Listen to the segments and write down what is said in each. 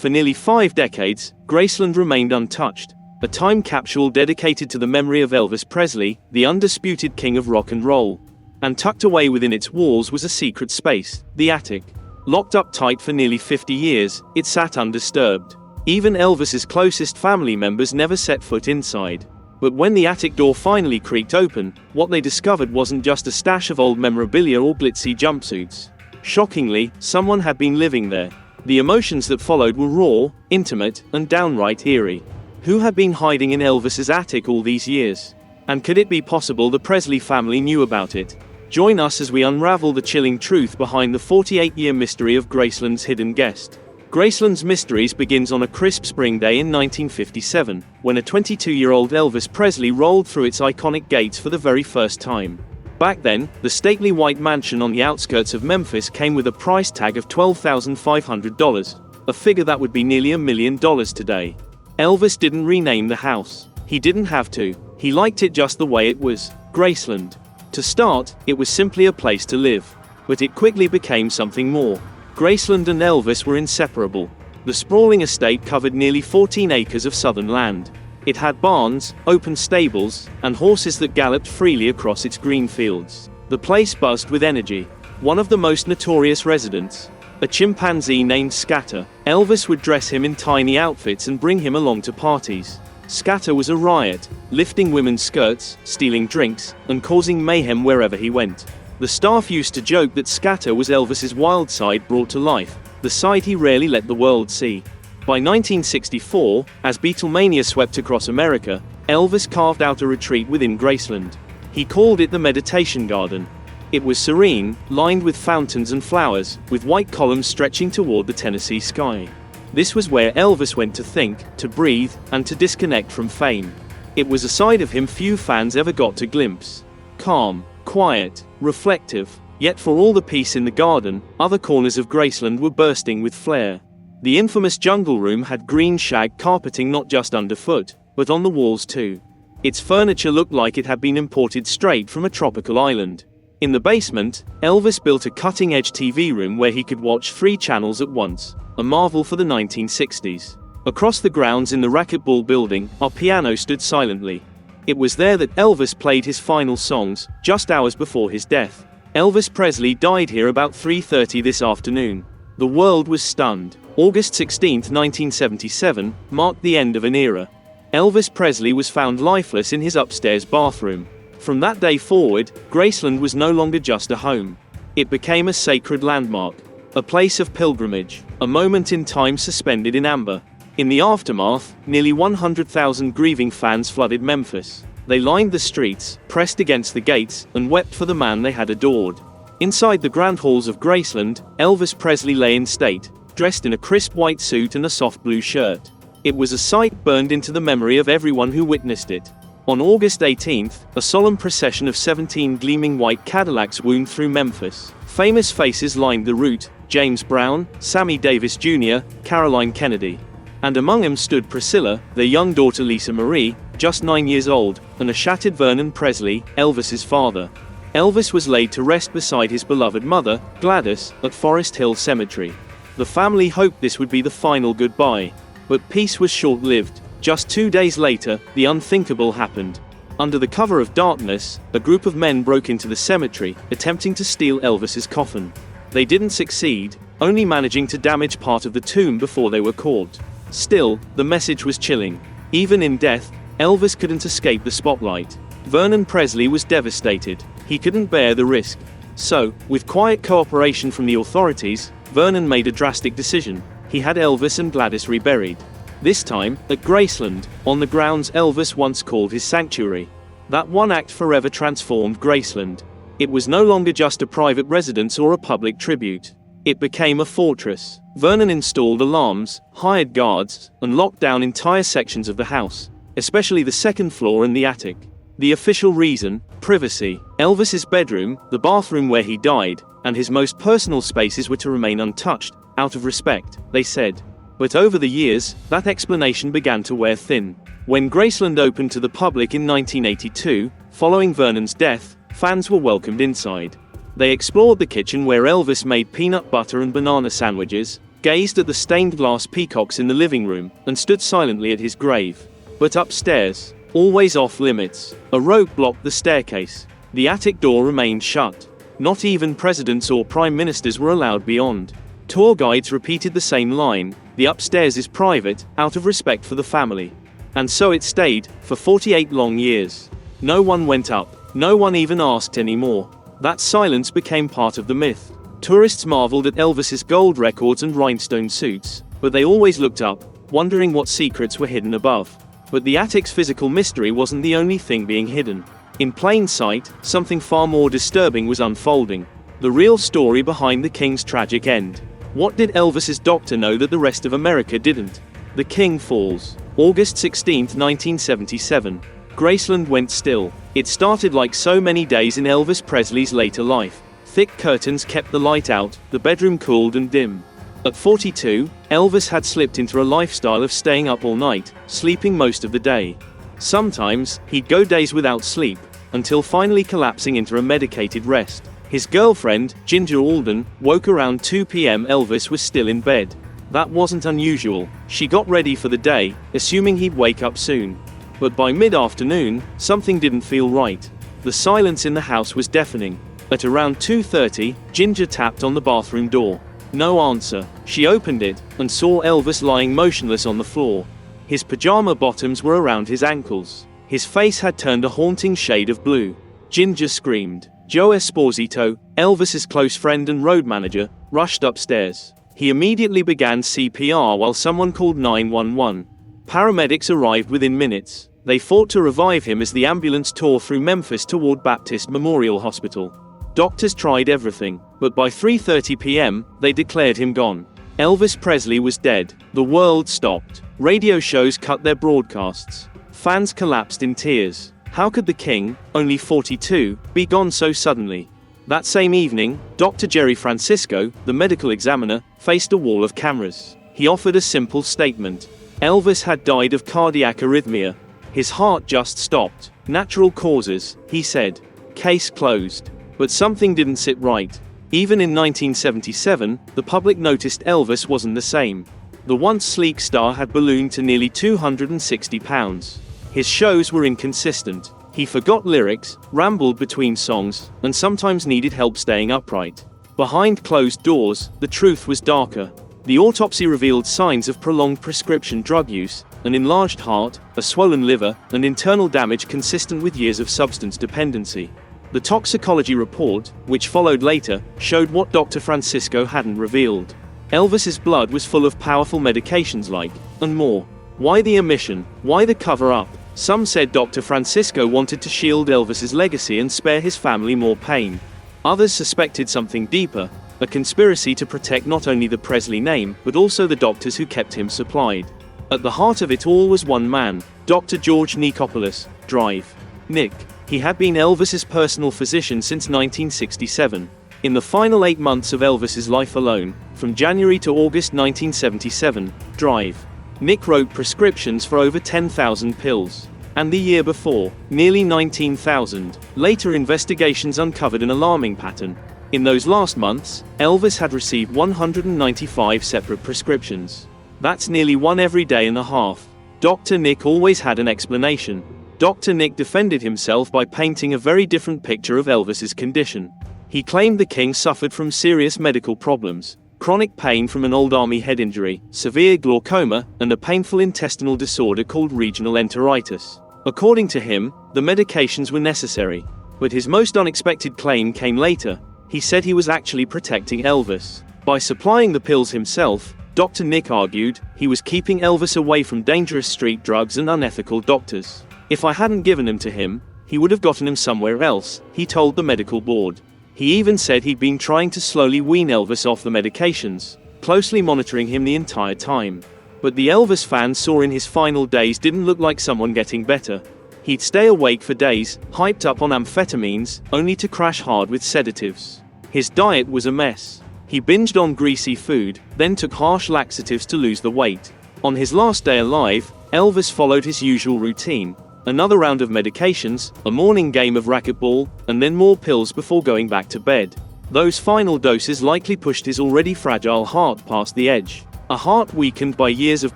For nearly 5 decades, Graceland remained untouched, a time capsule dedicated to the memory of Elvis Presley, the undisputed king of rock and roll. And tucked away within its walls was a secret space, the attic. Locked up tight for nearly 50 years, it sat undisturbed. Even Elvis's closest family members never set foot inside. But when the attic door finally creaked open, what they discovered wasn't just a stash of old memorabilia or glitzy jumpsuits. Shockingly, someone had been living there. The emotions that followed were raw, intimate, and downright eerie. Who had been hiding in Elvis's attic all these years? And could it be possible the Presley family knew about it? Join us as we unravel the chilling truth behind the 48-year mystery of Graceland's hidden guest. Graceland's Mysteries begins on a crisp spring day in 1957, when a 22-year-old Elvis Presley rolled through its iconic gates for the very first time. Back then, the stately white mansion on the outskirts of Memphis came with a price tag of $12,500, a figure that would be nearly $1 million today. Elvis didn't rename the house. He didn't have to. He liked it just the way it was, Graceland. To start, it was simply a place to live. But it quickly became something more. Graceland and Elvis were inseparable. The sprawling estate covered nearly 14 acres of southern land. It had barns, open stables, and horses that galloped freely across its green fields. The place buzzed with energy. One of the most notorious residents, a chimpanzee named Scatter, Elvis would dress him in tiny outfits and bring him along to parties. Scatter was a riot, lifting women's skirts, stealing drinks, and causing mayhem wherever he went. The staff used to joke that Scatter was Elvis's wild side brought to life, the side he rarely let the world see. By 1964, as Beatlemania swept across America, Elvis carved out a retreat within Graceland. He called it the Meditation Garden. It was serene, lined with fountains and flowers, with white columns stretching toward the Tennessee sky. This was where Elvis went to think, to breathe, and to disconnect from fame. It was a side of him few fans ever got to glimpse. Calm, quiet, reflective, yet for all the peace in the garden, other corners of Graceland were bursting with flair. The infamous jungle room had green shag carpeting not just underfoot, but on the walls too. Its furniture looked like it had been imported straight from a tropical island. In the basement, Elvis built a cutting-edge TV room where he could watch 3 channels at once, a marvel for the 1960s. Across the grounds in the racquetball building, our piano stood silently. It was there that Elvis played his final songs, just hours before his death. Elvis Presley died here about 3:30 this afternoon. The world was stunned. August 16, 1977, marked the end of an era. Elvis Presley was found lifeless in his upstairs bathroom. From that day forward, Graceland was no longer just a home. It became a sacred landmark, a place of pilgrimage, a moment in time suspended in amber. In the aftermath, nearly 100,000 grieving fans flooded Memphis. They lined the streets, pressed against the gates, and wept for the man they had adored. Inside the grand halls of Graceland, Elvis Presley lay in state, dressed in a crisp white suit and a soft blue shirt. It was a sight burned into the memory of everyone who witnessed it. On August 18th, a solemn procession of 17 gleaming white Cadillacs wound through Memphis. Famous faces lined the route: James Brown, Sammy Davis Jr., Caroline Kennedy. And among them stood Priscilla, their young daughter Lisa Marie, just 9 years old, and a shattered Vernon Presley, Elvis's father. Elvis was laid to rest beside his beloved mother, Gladys, at Forest Hill Cemetery. The family hoped this would be the final goodbye. But peace was short-lived. Just 2 days later, the unthinkable happened. Under the cover of darkness, a group of men broke into the cemetery, attempting to steal Elvis's coffin. They didn't succeed, only managing to damage part of the tomb before they were caught. Still, the message was chilling. Even in death, Elvis couldn't escape the spotlight. Vernon Presley was devastated. He couldn't bear the risk. So, with quiet cooperation from the authorities, Vernon made a drastic decision. He had Elvis and Gladys reburied. This time, at Graceland, on the grounds Elvis once called his sanctuary. That one act forever transformed Graceland. It was no longer just a private residence or a public tribute. It became a fortress. Vernon installed alarms, hired guards, and locked down entire sections of the house, especially the second floor and the attic. The official reason: privacy. Elvis's bedroom, the bathroom where he died, and his most personal spaces were to remain untouched, out of respect, they said. But over the years, that explanation began to wear thin. When Graceland opened to the public in 1982, following Vernon's death, fans were welcomed inside. They explored the kitchen where Elvis made peanut butter and banana sandwiches, gazed at the stained glass peacocks in the living room, and stood silently at his grave. But upstairs, always off limits, a rope blocked the staircase. The attic door remained shut. Not even presidents or prime ministers were allowed beyond. Tour guides repeated the same line, "The upstairs is private," out of respect for the family. And so it stayed, for 48 long years. No one went up, no one even asked anymore. That silence became part of the myth. Tourists marveled at Elvis's gold records and rhinestone suits, but they always looked up, wondering what secrets were hidden above. But the attic's physical mystery wasn't the only thing being hidden. In plain sight, something far more disturbing was unfolding. The real story behind the king's tragic end. What did Elvis's doctor know that the rest of America didn't? The king falls. August 16, 1977. Graceland went still. It started like so many days in Elvis Presley's later life. Thick curtains kept the light out, the bedroom cooled and dim. At 42, Elvis had slipped into a lifestyle of staying up all night, sleeping most of the day. Sometimes, he'd go days without sleep, until finally collapsing into a medicated rest. His girlfriend, Ginger Alden, woke around 2 p.m. Elvis was still in bed. That wasn't unusual. She got ready for the day, assuming he'd wake up soon. But by mid-afternoon, something didn't feel right. The silence in the house was deafening. At around 2:30, Ginger tapped on the bathroom door. No answer. She opened it, and saw Elvis lying motionless on the floor. His pajama bottoms were around his ankles. His face had turned a haunting shade of blue. Ginger screamed. Joe Esposito, Elvis's close friend and road manager, rushed upstairs. He immediately began CPR while someone called 911. Paramedics arrived within minutes. They fought to revive him as the ambulance tore through Memphis toward Baptist Memorial Hospital. Doctors tried everything, but by 3:30 p.m., they declared him gone. Elvis Presley was dead. The world stopped. Radio shows cut their broadcasts. Fans collapsed in tears. How could the king, only 42, be gone so suddenly? That same evening, Dr. Jerry Francisco, the medical examiner, faced a wall of cameras. He offered a simple statement. Elvis had died of cardiac arrhythmia. His heart just stopped. Natural causes, he said. Case closed. But something didn't sit right. Even in 1977, the public noticed Elvis wasn't the same. The once sleek star had ballooned to nearly 260 pounds. His shows were inconsistent. He forgot lyrics, rambled between songs, and sometimes needed help staying upright. Behind closed doors, the truth was darker. The autopsy revealed signs of prolonged prescription drug use, an enlarged heart, a swollen liver, and internal damage consistent with years of substance dependency. The toxicology report, which followed later, showed what Dr. Francisco hadn't revealed. Elvis's blood was full of powerful medications like, and more. Why the omission? Why the cover-up? Some said Dr. Francisco wanted to shield Elvis's legacy and spare his family more pain. Others suspected something deeper, a conspiracy to protect not only the Presley name, but also the doctors who kept him supplied. At the heart of it all was one man, Dr. George Nikopoulos, Drive. Nick. He had been Elvis's personal physician since 1967. In the final 8 months of Elvis's life alone, from January to August 1977, Drive. Nick wrote prescriptions for over 10,000 pills. And the year before, nearly 19,000. Later investigations uncovered an alarming pattern. In those last months, Elvis had received 195 separate prescriptions. That's nearly one every day and a half. Dr. Nick always had an explanation. Dr. Nick defended himself by painting a very different picture of Elvis's condition. He claimed the king suffered from serious medical problems, chronic pain from an old army head injury, severe glaucoma, and a painful intestinal disorder called regional enteritis. According to him, the medications were necessary. But his most unexpected claim came later. He said he was actually protecting Elvis. By supplying the pills himself, Dr. Nick argued, he was keeping Elvis away from dangerous street drugs and unethical doctors. If I hadn't given them to him, he would have gotten them somewhere else, he told the medical board. He even said he'd been trying to slowly wean Elvis off the medications, closely monitoring him the entire time. But the Elvis fans saw in his final days didn't look like someone getting better. He'd stay awake for days, hyped up on amphetamines, only to crash hard with sedatives. His diet was a mess. He binged on greasy food, then took harsh laxatives to lose the weight. On his last day alive, Elvis followed his usual routine. Another round of medications, a morning game of racquetball, and then more pills before going back to bed. Those final doses likely pushed his already fragile heart past the edge. A heart weakened by years of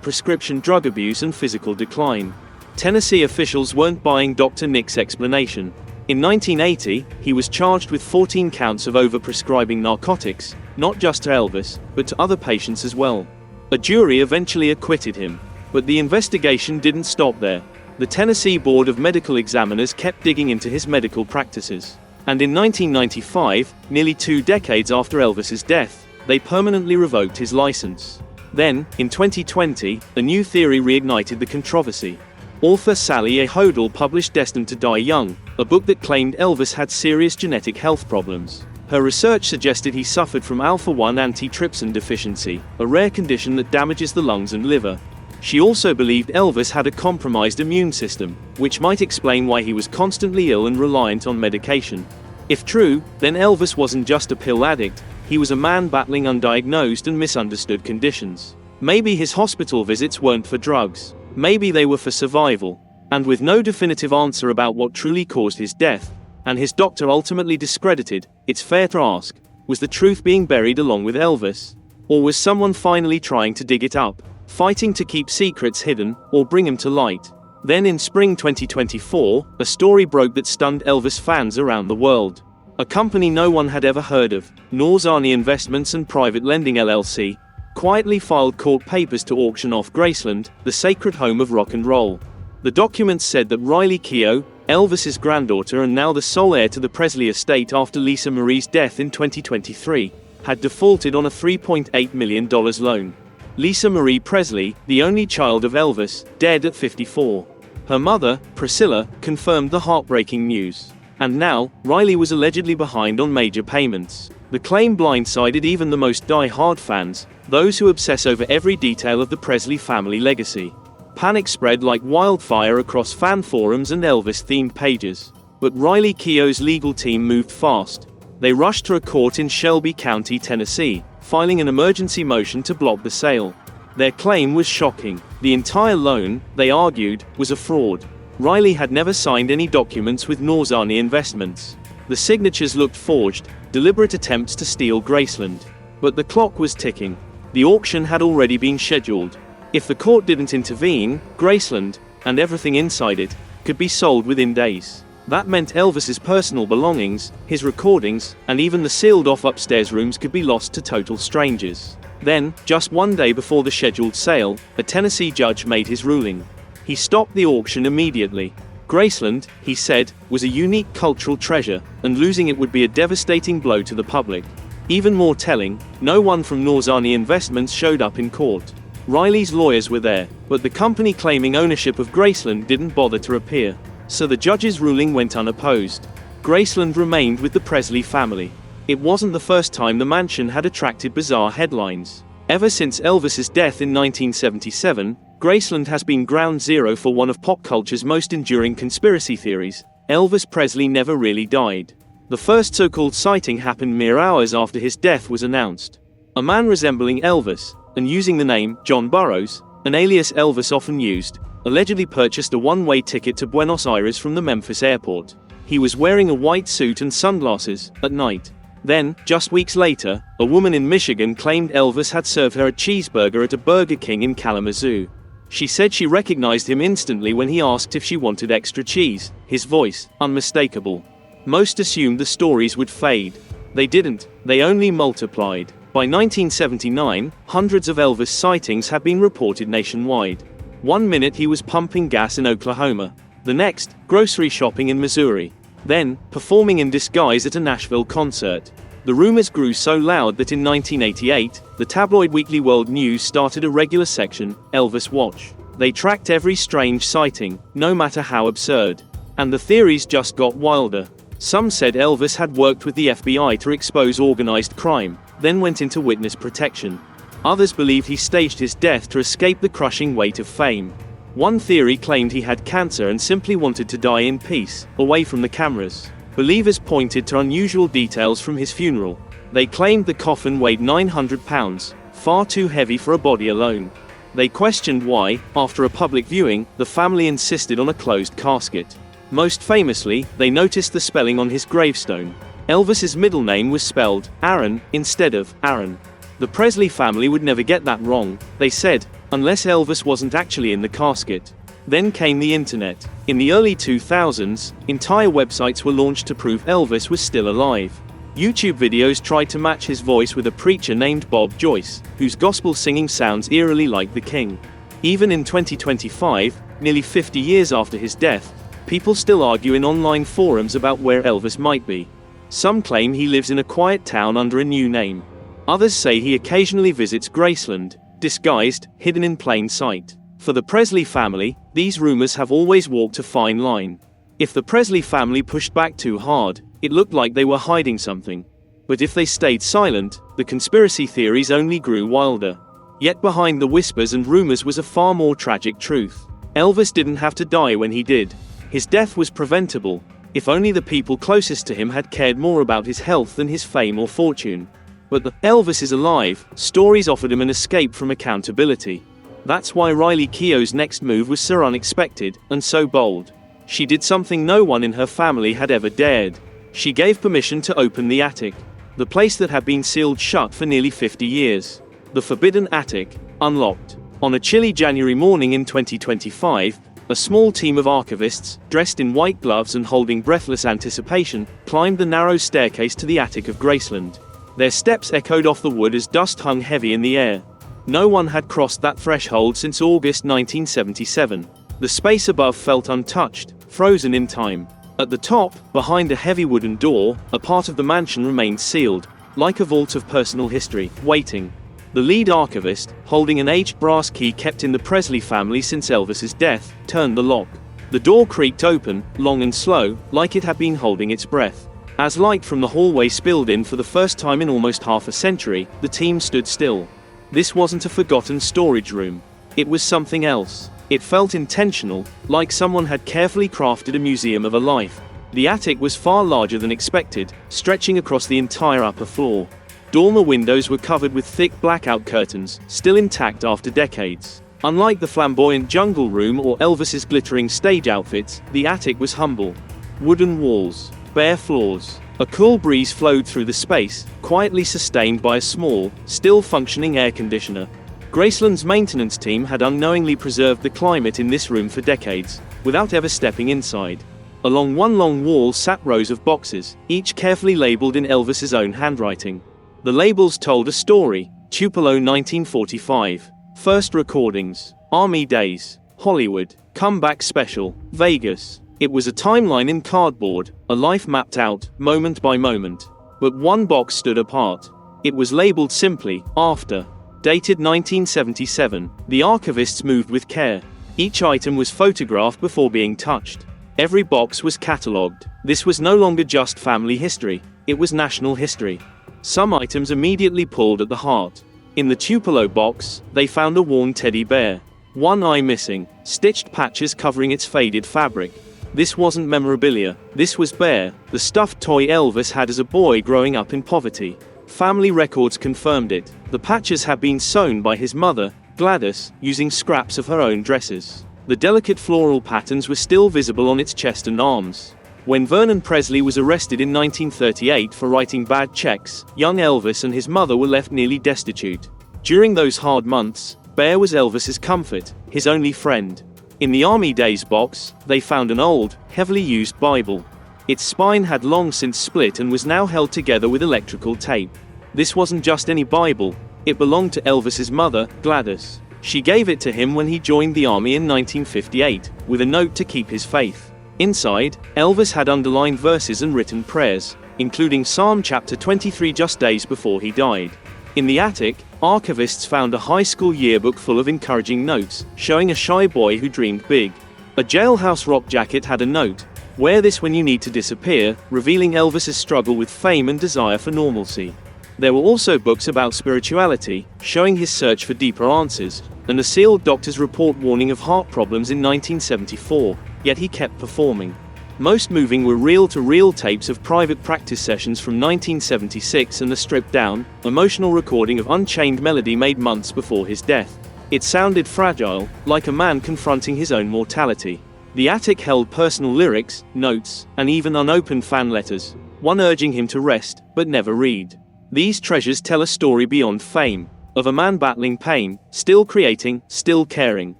prescription drug abuse and physical decline. Tennessee officials weren't buying Dr. Nick's explanation. In 1980, he was charged with 14 counts of overprescribing narcotics, not just to Elvis, but to other patients as well. A jury eventually acquitted him. But the investigation didn't stop there. The Tennessee Board of Medical Examiners kept digging into his medical practices. And in 1995, nearly 2 decades after Elvis's death, they permanently revoked his license. Then, in 2020, a new theory reignited the controversy. Author Sally A. Hodel published Destined to Die Young, a book that claimed Elvis had serious genetic health problems. Her research suggested he suffered from alpha-1 antitrypsin deficiency, a rare condition that damages the lungs and liver. She also believed Elvis had a compromised immune system, which might explain why he was constantly ill and reliant on medication. If true, then Elvis wasn't just a pill addict, he was a man battling undiagnosed and misunderstood conditions. Maybe his hospital visits weren't for drugs. Maybe they were for survival. And with no definitive answer about what truly caused his death, and his doctor ultimately discredited, it's fair to ask, was the truth being buried along with Elvis? Or was someone finally trying to dig it up, fighting to keep secrets hidden, or bring them to light? Then in spring 2024, a story broke that stunned Elvis fans around the world. A company no one had ever heard of, Norzani Investments and Private Lending LLC, quietly filed court papers to auction off Graceland, the sacred home of rock and roll. The documents said that Riley Keough, Elvis's granddaughter and now the sole heir to the Presley estate after Lisa Marie's death in 2023, had defaulted on a $3.8 million loan. Lisa Marie Presley, the only child of Elvis, dead at 54. Her mother, Priscilla, confirmed the heartbreaking news. And now, Riley was allegedly behind on major payments. The claim blindsided even the most die-hard fans, those who obsess over every detail of the Presley family legacy. Panic spread like wildfire across fan forums and Elvis-themed pages. But Riley Keough's legal team moved fast. They rushed to a court in Shelby County, Tennessee, filing an emergency motion to block the sale. Their claim was shocking. The entire loan, they argued, was a fraud. Riley had never signed any documents with Norzani Investments. The signatures looked forged, deliberate attempts to steal Graceland. But the clock was ticking. The auction had already been scheduled. If the court didn't intervene, Graceland, and everything inside it, could be sold within days. That meant Elvis's personal belongings, his recordings, and even the sealed-off upstairs rooms could be lost to total strangers. Then, just one day before the scheduled sale, a Tennessee judge made his ruling. He stopped the auction immediately. Graceland, he said, was a unique cultural treasure, and losing it would be a devastating blow to the public. Even more telling, no one from Norzani Investments showed up in court. Riley's lawyers were there, but the company claiming ownership of Graceland didn't bother to appear. So the judge's ruling went unopposed. Graceland remained with the Presley family. It wasn't the first time the mansion had attracted bizarre headlines. Ever since Elvis's death in 1977, Graceland has been ground zero for one of pop culture's most enduring conspiracy theories: Elvis Presley never really died. The first so-called sighting happened mere hours after his death was announced. A man resembling Elvis, and using the name John Burroughs, an alias Elvis often used, allegedly purchased a one-way ticket to Buenos Aires from the Memphis airport. He was wearing a white suit and sunglasses, at night. Then, just weeks later, a woman in Michigan claimed Elvis had served her a cheeseburger at a Burger King in Kalamazoo. She said she recognized him instantly when he asked if she wanted extra cheese, his voice, unmistakable. Most assumed the stories would fade. They didn't, they only multiplied. By 1979, hundreds of Elvis sightings had been reported nationwide. One minute he was pumping gas in Oklahoma. The next, grocery shopping in Missouri. Then, performing in disguise at a Nashville concert. The rumors grew so loud that in 1988, the tabloid Weekly World News started a regular section, Elvis Watch. They tracked every strange sighting, no matter how absurd. And the theories just got wilder. Some said Elvis had worked with the FBI to expose organized crime, then went into witness protection. Others believed he staged his death to escape the crushing weight of fame. One theory claimed he had cancer and simply wanted to die in peace, away from the cameras. Believers pointed to unusual details from his funeral. They claimed the coffin weighed 900 pounds, far too heavy for a body alone. They questioned why, after a public viewing, the family insisted on a closed casket. Most famously, they noticed the spelling on his gravestone. Elvis's middle name was spelled Aaron instead of Aaron. The Presley family would never get that wrong, they said, unless Elvis wasn't actually in the casket. Then came the internet. In the early 2000s, entire websites were launched to prove Elvis was still alive. YouTube videos tried to match his voice with a preacher named Bob Joyce, whose gospel singing sounds eerily like the King. Even in 2025, nearly 50 years after his death, people still argue in online forums about where Elvis might be. Some claim he lives in a quiet town under a new name. Others say he occasionally visits Graceland, disguised, hidden in plain sight. For the Presley family, these rumors have always walked a fine line. If the Presley family pushed back too hard, it looked like they were hiding something. But if they stayed silent, the conspiracy theories only grew wilder. Yet behind the whispers and rumors was a far more tragic truth. Elvis didn't have to die when he did. His death was preventable, if only the people closest to him had cared more about his health than his fame or fortune. But the Elvis is alive stories offered him an escape from accountability. That's why Riley Keough's next move was so unexpected and so bold. She did something no one in her family had ever dared. She gave permission to open the attic, the place that had been sealed shut for nearly 50 years. The forbidden attic, unlocked. On a chilly January morning in 2025, a small team of archivists, dressed in white gloves and holding breathless anticipation, climbed the narrow staircase to the attic of Graceland. Their steps echoed off the wood as dust hung heavy in the air. No one had crossed that threshold since August 1977. The space above felt untouched, frozen in time. At the top, behind a heavy wooden door, a part of the mansion remained sealed, like a vault of personal history, waiting. The lead archivist, holding an aged brass key kept in the Presley family since Elvis's death, turned the lock. The door creaked open, long and slow, like it had been holding its breath. As light from the hallway spilled in for the first time in almost half a century, the team stood still. This wasn't a forgotten storage room. It was something else. It felt intentional, like someone had carefully crafted a museum of a life. The attic was far larger than expected, stretching across the entire upper floor. Dormer windows were covered with thick blackout curtains, still intact after decades. Unlike the flamboyant jungle room or Elvis's glittering stage outfits, the attic was humble. Wooden walls, bare floors. A cool breeze flowed through the space, quietly sustained by a small, still-functioning air conditioner. Graceland's maintenance team had unknowingly preserved the climate in this room for decades, without ever stepping inside. Along one long wall sat rows of boxes, each carefully labeled in Elvis's own handwriting. The labels told a story: Tupelo 1945, first recordings, Army Days, Hollywood, comeback special, Vegas. It was a timeline in cardboard, a life mapped out, moment by moment. But one box stood apart. It was labeled simply, After. Dated 1977. The archivists moved with care. Each item was photographed before being touched. Every box was catalogued. This was no longer just family history, it was national history. Some items immediately pulled at the heart. In the Tupelo box, they found a worn teddy bear. One eye missing, stitched patches covering its faded fabric. This wasn't memorabilia, this was Bear, the stuffed toy Elvis had as a boy growing up in poverty. Family records confirmed it. The patches had been sewn by his mother, Gladys, using scraps of her own dresses. The delicate floral patterns were still visible on its chest and arms. When Vernon Presley was arrested in 1938 for writing bad checks, young Elvis and his mother were left nearly destitute. During those hard months, Bear was Elvis's comfort, his only friend. In the Army Days box, they found an old, heavily used Bible. Its spine had long since split and was now held together with electrical tape. This wasn't just any Bible, it belonged to Elvis's mother, Gladys. She gave it to him when he joined the army in 1958, with a note to keep his faith. Inside, Elvis had underlined verses and written prayers, including Psalm chapter 23 just days before he died. In the attic, archivists found a high school yearbook full of encouraging notes, showing a shy boy who dreamed big. A jailhouse rock jacket had a note, "Wear this when you need to disappear," revealing Elvis's struggle with fame and desire for normalcy. There were also books about spirituality, showing his search for deeper answers, and a sealed doctor's report warning of heart problems in 1974, yet he kept performing. Most moving were reel-to-reel tapes of private practice sessions from 1976 and a stripped-down, emotional recording of Unchained Melody made months before his death. It sounded fragile, like a man confronting his own mortality. The attic held personal lyrics, notes, and even unopened fan letters. one urging him to rest, but never read. These treasures tell a story beyond fame, of a man battling pain, still creating, still caring.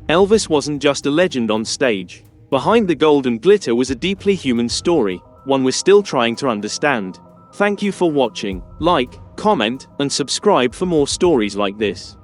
Elvis wasn't just a legend on stage. Behind the gold and glitter was a deeply human story, one we're still trying to understand. Thank you for watching. Like, comment, and subscribe for more stories like this.